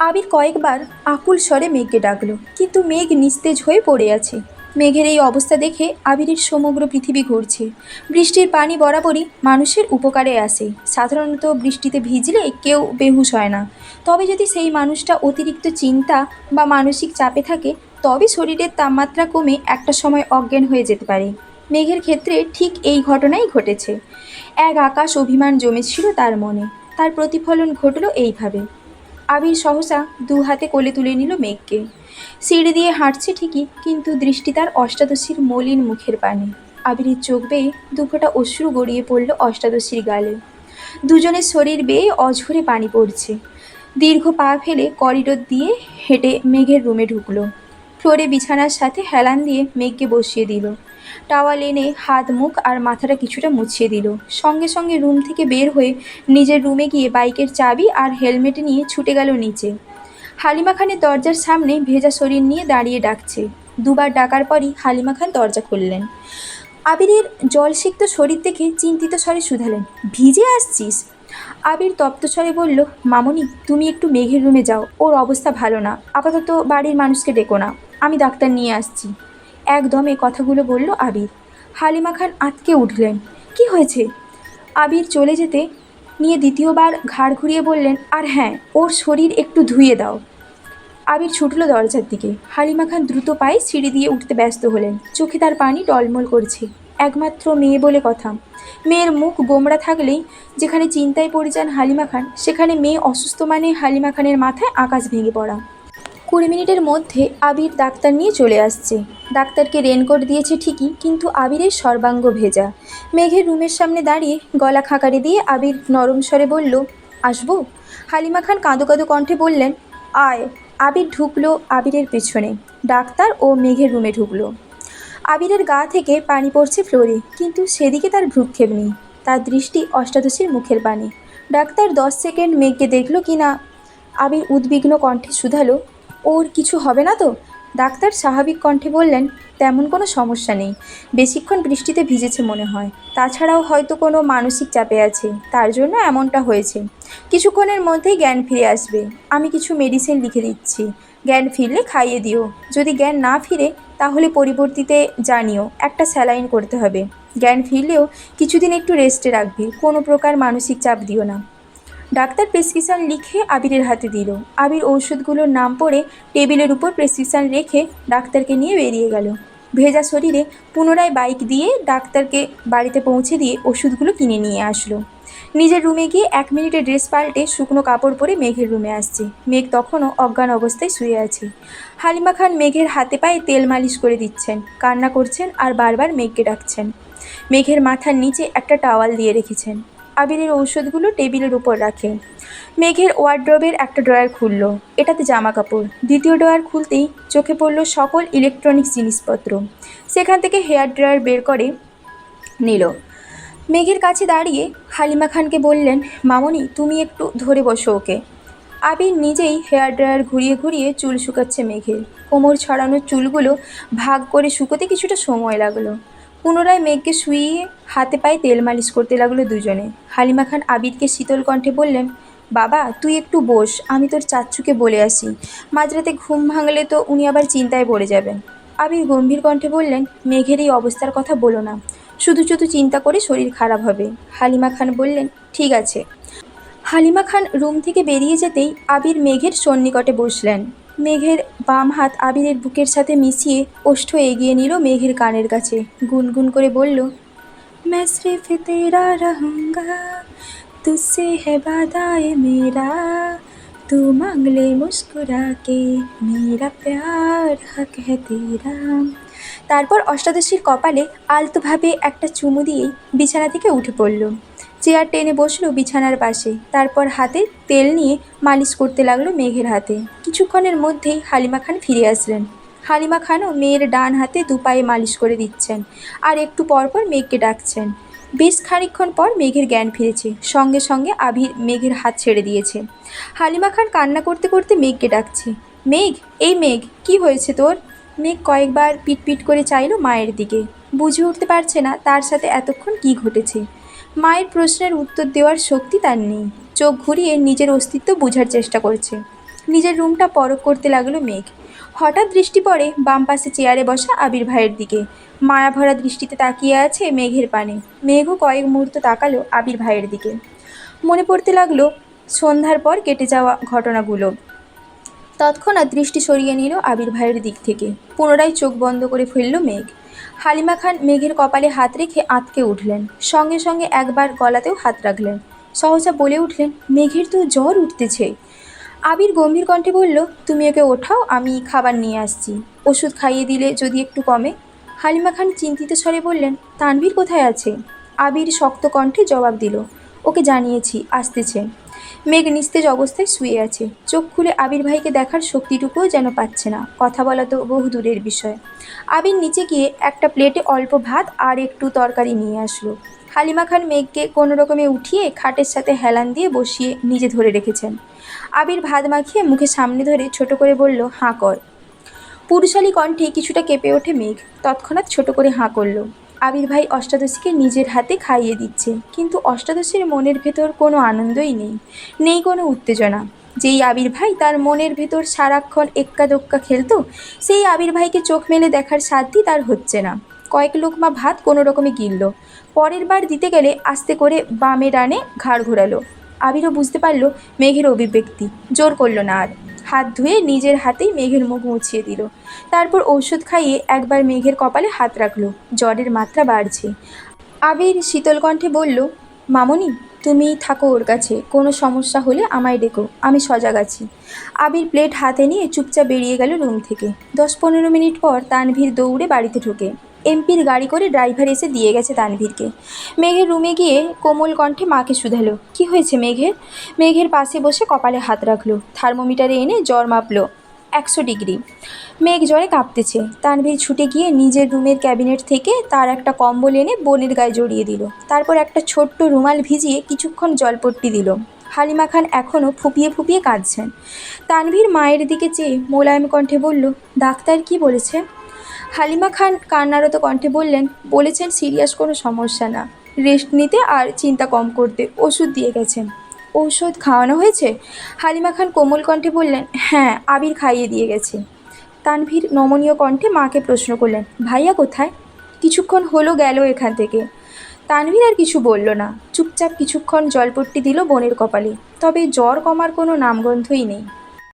আবির কয়েকবার আকুল স্বরে মেঘকে ডাকলো, কিন্তু মেঘ নিস্তেজ হয়ে পড়ে আছে। মেঘের এই অবস্থা দেখে আবিরের সমগ্র পৃথিবী ঘুরছে। বৃষ্টির পানি বরাবরই মানুষের উপকারে আসে। সাধারণত বৃষ্টিতে ভিজলে কেউ বেহুশ হয় না, তবে যদি সেই মানুষটা অতিরিক্ত চিন্তা বা মানসিক চাপে থাকে, তবে শরীরের তাপমাত্রা কমে একটা সময় অজ্ঞান হয়ে যেতে পারে। মেঘের ক্ষেত্রে ঠিক এই ঘটনাই ঘটেছে। এক আকাশ অভিমান জমেছিল তার মনে। তার প্রতিফলন ঘটল এইভাবে। আবির সহসা দু হাতে কোলে তুলে নিল মেঘকে। সিঁড়ি দিয়ে হাঁটছে ঠিকই, কিন্তু দৃষ্টি তার অষ্টাদশীর মলিন মুখের পানে। আবিরের চোখ বেয়ে দুফোঁটা অশ্রু গড়িয়ে পড়ল অষ্টাদশীর গালে। দুজনের শরীর বেয়ে অঝরে পানি পড়ছে। দীর্ঘ পা ফেলে করিডোর দিয়ে হেঁটে মেঘের রুমে ঢুকলো। ফ্লোরে বিছানার সাথে হেলান দিয়ে মেঘকে বসিয়ে দিল। টাওয়াল এনে হাত মুখ আর মাথাটা কিছুটা মুছিয়ে দিল। সঙ্গে সঙ্গে রুম থেকে বের হয়ে নিজের রুমে গিয়ে বাইকের চাবি আর হেলমেট নিয়ে ছুটে গেল নিচে। হালিমা খানের দরজার সামনে ভেজা শরীর নিয়ে দাঁড়িয়ে ডাকছে। দুবার ডাকার পরই হালিমা খান দরজা খুললেন। আবিরের জলসিক্ত শরীর দেখে চিন্তিত স্বরে শুধালেন, ভিজে আসছিস? আবির তপ্ত স্বরে বলল, মামনি, তুমি একটু মেঘের রুমে যাও, ওর অবস্থা ভালো না, আপাতত বাড়ির মানুষকে ডেকো না, আমি ডাক্তার নিয়ে আসছি। একদমে কথাগুলো বলল আবির। হালিমা খান আঁতকে উঠলেন। কি হয়েছে? আবির চলে যেতে নিয়ে দ্বিতীয়বার ঘাড় ঘুরিয়ে বললেন, আর হ্যাঁ, ওর শরীর একটু ধুয়ে দাও। আবির ছুটল দরজার দিকে। হালিমা খান দ্রুত পায়ে সিঁড়ি দিয়ে উঠতে ব্যস্ত হলেন। চোখে তার পানি টলমল করছে। একমাত্র মেয়ে বলে কথা। মেয়ের মুখ গোমড়া থাকলেই যেখানে চিন্তায় পড়ে যান হালিমা খান, সেখানে মেয়ে অসুস্থ মানে হালিমা খানের মাথায় আকাশ ভেঙে পড়া। 20 মিনিটের মধ্যে আবির ডাক্তার নিয়ে চলে আসছে। ডাক্তারকে রেনকোট দিয়েছে ঠিকই, কিন্তু আবিরের সর্বাঙ্গ ভেজা। মেঘের রুমের সামনে দাঁড়িয়ে গলা খাকারি দিয়ে আবির নরম স্বরে বলল, আসবো? হালিমা খান কাঁদো কাঁদো কণ্ঠে বললেন, আয়। আবির ঢুকলো আবিরের পেছনে। ডাক্তার ও মেঘের রুমে ঢুকলো। আবিরের গা থেকে পানি পড়ছে ফ্লোরে, কিন্তু সেদিকে তার ভ্রুক্ষেপ নেই। তার দৃষ্টি অষ্টাদশীর মুখের পানে। ডাক্তার 10 সেকেন্ড মেঘকে দেখল কি না। আবির উদ্বিগ্ন কণ্ঠে শুধালো, ওর কিছু হবে না তো? ডাক্তার স্বাভাবিক কণ্ঠে বললেন, তেমন কোনো সমস্যা নেই, বেশিক্ষণ বৃষ্টিতে ভিজেছে মনে হয়, তাছাড়াও হয়তো কোনো মানসিক চাপে আছে, তার জন্য এমনটা হয়েছে। কিছুক্ষণের মধ্যেই জ্ঞান ফিরে আসবে। আমি কিছু মেডিসিন লিখে দিচ্ছি, জ্ঞান ফিরলে খাইয়ে দিও। যদি জ্ঞান না ফিরে, তাহলে পরিবর্তিতে জানিও, একটা স্যালাইন করতে হবে। জ্ঞান ফিরলেও কিছুদিন একটু রেস্টে রাখবি, কোনো প্রকার মানসিক চাপ দিও না। ডাক্তার প্রেসক্রিপশন লিখে আবিরের হাতে দিল। আবির ঔষধগুলোর নাম পড়ে টেবিলের উপর প্রেসক্রিপশন রেখে ডাক্তারকে নিয়ে বেরিয়ে গেল। ভেজা শরীরে পুনরায় বাইক দিয়ে ডাক্তারকে বাড়িতে পৌঁছে দিয়ে ওষুধগুলো কিনে নিয়ে আসলো। নিজের রুমে গিয়ে 1 মিনিটে ড্রেস পাল্টে শুকনো কাপড় পরে মেঘের রুমে আসছে। মেঘ তখনও অজ্ঞান অবস্থায় শুয়ে আছে। হালিমা খান মেঘের হাতে পায়ে তেল মালিশ করে দিচ্ছেন, কান্না করছেন আর বারবার মেঘকে ডাকছেন। মেঘের মাথার নিচে একটা টাওয়াল দিয়ে রেখেছেন। আবিরের ঔষধগুলো টেবিলের উপর রাখে। মেঘের ওয়ার্ড্রোবের একটা ড্রয়ার খুলল, এটাতে জামা কাপড়। দ্বিতীয় ড্রয়ার খুলতেই চোখে পড়ল সকল ইলেকট্রনিক্স জিনিসপত্র। সেখান থেকে হেয়ার ড্রয়ার বের করে নিল। মেঘের কাছে দাঁড়িয়ে হালিমা খানকে বললেন, মামনি, তুমি একটু ধরে বসো ওকে। আবির নিজেই হেয়ার ড্রায়ার ঘুরিয়ে ঘুরিয়ে চুল শুকাচ্ছে মেঘের। কোমর ছড়ানো চুলগুলো ভাগ করে শুকোতে কিছুটা সময় লাগলো। পুনরায় মেঘকে শুইয়ে হাতে পায়ে তেল মালিশ করতে লাগলো দুজনে। হালিমা খান আবিরকে শীতল কণ্ঠে বললেন, বাবা, তুই একটু বস, আমি তোর চাচ্চুকে বলে আসি। মাঝরাতে ঘুম ভাঙলে তো উনি আবার চিন্তায় পড়ে যাবেন। আবির গম্ভীর কণ্ঠে বললেন, মেঘের এই অবস্থার কথা বলো না, শুধু শুধু চিন্তা করে শরীর খারাপ হবে। হালিমা খান বললেন, ঠিক আছে। হালিমা খান রুম থেকে বেরিয়ে যেতেই আবির মেঘের সন্নিকটে বসলেন। মেঘের বাম হাত আবিরের বুকের সাথে মিশিয়ে ওষ্ঠ এগিয়ে নিল মেঘের কানের কাছে। গুনগুন করে বলল, मैं सिर्फ तेरा रहूँगा, तुझसे है वादा ये मेरा, तू मांग ले मुस्कुरा के, मेरा प्यार हक है तेरा। তারপর অষ্টাদশীর কপালে আলতোভাবে একটা চুমু দিয়েই বিছানা থেকে উঠে পড়ল। চেয়ার টেনে বসলো বিছানার পাশে। তারপর হাতে তেল নিয়ে মালিশ করতে লাগলো মেঘের হাতে। কিছুক্ষণের মধ্যেই হালিমা খান ফিরে আসলেন। হালিমা খানও মেয়ের ডান হাতে দুপায়ে মালিশ করে দিচ্ছেন, আর একটু পরপর মেঘকে ডাকছেন। বেশ খানিকক্ষণ পর মেঘের জ্ঞান ফিরেছে। সঙ্গে সঙ্গে আবির মেঘের হাত ছেড়ে দিয়েছে। হালিমা খান কান্না করতে করতে মেঘকে ডাকছে, মেঘ, এই মেঘ, কি হয়েছে তোর? মেঘ কয়েকবার পিটপিট করে চাইল মায়ের দিকে। বুঝে উঠতে পারছে না তার সাথে এতক্ষণ কী ঘটেছে। মায়ের প্রশ্নের উত্তর দেওয়ার শক্তি তার নেই। চোখ ঘুরিয়ে নিজের অস্তিত্ব বোঝার চেষ্টা করছে। নিজের রুমটা পরখ করতে লাগলো মেঘ। হঠাৎ দৃষ্টি পড়ে বাম পাশে চেয়ারে বসা আবির ভাইয়ের দিকে। মায়াভরা দৃষ্টিতে তাকিয়ে আছে মেঘের পানে। মেঘও কয়েক মুহূর্ত তাকালো আবির ভাইয়ের দিকে। মনে পড়তে লাগলো সন্ধ্যার পর কেটে যাওয়া ঘটনাগুলো। তৎক্ষণাৎ দৃষ্টি সরিয়ে নিল আবির ভাইয়ের দিক থেকে। পুনরায় চোখ বন্ধ করে ফেলল মেঘ। হালিমা খান মেঘের কপালে হাত রেখে আঁতকে উঠলেন। সঙ্গে সঙ্গে একবার গলাতেও হাত রাখলেন। সহসা বলে উঠলেন, মেঘের তো জ্বর উঠতেছে। আবির গম্ভীর কণ্ঠে বলল, তুমি ওকে ওঠাও, আমি খাবার নিয়ে আসছি। ওষুধ খাইয়ে দিলে যদি একটু কমে। হালিমা খান চিন্তিত স্বরে বললেন, তানভীর কোথায় আছে? আবির শক্ত কণ্ঠে জবাব দিল, ওকে জানিয়েছি, আসতেছে। মেঘ নিস্তেজ অবস্থায় শুয়ে আছে। চোখ খুলে আবির ভাইকে দেখার শক্তিটুকুও যেন পাচ্ছে না। কথা বলা তো বহু দূরের বিষয়। আবির নিচে গিয়ে একটা প্লেটে অল্প ভাত আর একটু তরকারি নিয়ে আসলো। হালিমা খান মেঘকে কোনো রকমে উঠিয়ে খাটের সাথে হেলান দিয়ে বসিয়ে নিজে ধরে রেখেছেন। আবির ভাত মাখিয়ে মুখে সামনে ধরে ছোট করে বলল, হাঁ কর। পুরুষালী কণ্ঠে কিছুটা কেঁপে ওঠে মেঘ। তৎক্ষণাৎ ছোট করে হাঁ করল। আবির ভাই অষ্টাদশীকে নিজের হাতে খাইয়ে দিচ্ছে, কিন্তু অষ্টাদশীর মনের ভেতর কোনো আনন্দই নেই, নেই কোনো উত্তেজনা। যেই আবির ভাই তার মনের ভেতর সারাক্ষণ এক্কা দোক্কা খেলতো, সেই আবির ভাইকে চোখ মেলে দেখার সাধ্যি তার হচ্ছে না। কয়েক লোকমা ভাত কোনো রকমে গিলল। পরের বার দিতে গেলে আস্তে করে বামে ডানে ঘাড় ঘোরালো। আবিরও বুঝতে পারল মেঘের অভিব্যক্তি, জোর করল না আর। হাত ধুয়ে নিজের হাতেই মেঘের মুখ মুছিয়ে দিল। তারপর ঔষধ খাইয়ে একবার মেঘের কপালে হাত রাখল। জ্বরের মাত্রা বাড়ছে। আবির শীতল কণ্ঠে বলল, মামনি, তুমি থাকো ওর কাছে, কোনো সমস্যা হলে আমায় ডেকো, আমি সজাগ আছি। আবির প্লেট হাতে নিয়ে চুপচাপ বেরিয়ে গেল রুম থেকে। 10-15 মিনিট পর তানভীর দৌড়ে বাড়িতে ঢোকে। এমপির গাড়ি করে ড্রাইভার এসে দিয়ে গেছে তানভীরকে। মেঘের রুমে গিয়ে কোমল কণ্ঠে মাকে শুধালো, কি হয়েছে মেঘের? মেঘের পাশে বসে কপালে হাত রাখলো। থার্মোমিটারে এনে জ্বর মাপলো, 100 ডিগ্রি। মেঘ জ্বরে কাঁপতেছে। তানভীর ছুটে গিয়ে নিজের রুমের ক্যাবিনেট থেকে তার একটা কম্বল এনে বোনের গায়ে জড়িয়ে দিল। তারপর একটা ছোট্ট রুমাল ভিজিয়ে কিছুক্ষণ জলপট্টি দিল। হালিমা খান এখনও ফুপিয়ে ফুপিয়ে কাঁদছেন। তানভীর মায়ের দিকে চেয়ে মোলায়েম কণ্ঠে বলল, ডাক্তার কি বলেছে? হালিমা খান কান্নারত কণ্ঠে বললেন, বলেছেন সিরিয়াস কোনো সমস্যা না, রেস্ট নিতে আর চিন্তা কম করতে, ওষুধ দিয়ে গেছেন। ঔষধ খাওয়ানো হয়েছে? হালিমা খান কোমল কণ্ঠে বললেন, হ্যাঁ, আবির খাইয়ে দিয়ে গেছে। তানভীর নমনীয় কণ্ঠে মাকে প্রশ্ন করলেন, ভাইয়া কোথায়? কিছুক্ষণ হলো গেল এখান থেকে। তানভীর আর কিছু বলল না। চুপচাপ কিছুক্ষণ জলপট্টি দিল বোনের কপালে। তবে জ্বর কমার কোনো নামগন্ধই নেই।